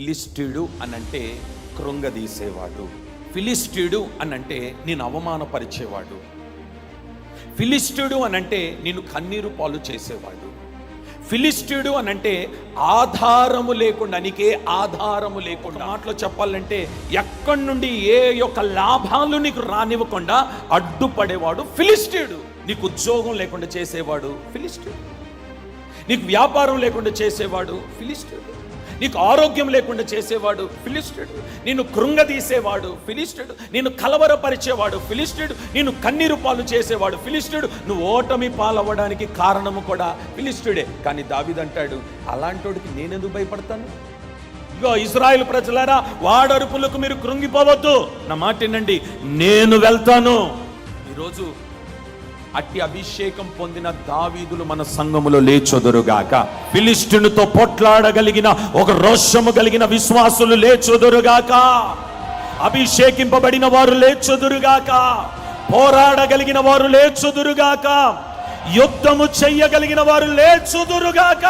ఫిలిష్తీయుడు అనంటే కృంగదీసేవాడు, ఫిలిష్తీయుడు అనంటే నేను అవమానపరిచేవాడు, ఫిలిష్తీయుడు అనంటే నేను కన్నీరు పాలు చేసేవాడు, ఫిలిష్తీయుడు అనంటే ఆధారము లేకుండా, నీకే ఆధారము లేకుండా, మాటలో చెప్పాలంటే ఎక్కడి నుండి ఏ యొక్క లాభాలు నీకు రానివ్వకుండా అడ్డుపడేవాడు ఫిలిష్తీయుడు. నీకు ఉద్యోగం లేకుండా చేసేవాడు ఫిలిష్తీయుడు, నీకు వ్యాపారం లేకుండా చేసేవాడు ఫిలిష్తీయుడు, నీకు ఆరోగ్యం లేకుండా చేసేవాడు ఫిలిష్తీయుడు, నిన్ను కృంగదీసేవాడు ఫిలిష్తీయుడు, నిన్ను కలవరపరిచేవాడు ఫిలిష్తీయుడు, నిన్ను కన్నీరు పాలు చేసేవాడు ఫిలిష్తీయుడు, నువ్వు ఓటమి పాలవ్వడానికి కారణము కూడా ఫిలిష్తీయుడే. కానీ దావీదు అంటాడు, అలాంటోడికి నేనెందుకు భయపడతాను? ఇగో ఇశ్రాయేలు ప్రజలారా, వాడరుపులకు మీరు కృంగిపోవద్దు, నా మాట వినండి, నేను వెళ్తాను. ఈరోజు అట్టి అభిషేకం పొందిన దావీదులు మన సంఘములో లేచొదురుగాక. ఫిలిష్తీయునితో పోట్లాడగలిగిన ఒక రోషము కలిగిన విశ్వాసులు లేచొదురుగాక. అభిషేకింపబడిన వారు లేచొదురుగాక, పోరాడగలిగిన వారు లేచొదురుగాక, యుద్ధము చెయ్యగలిగిన వారు లేచొదురుగాక.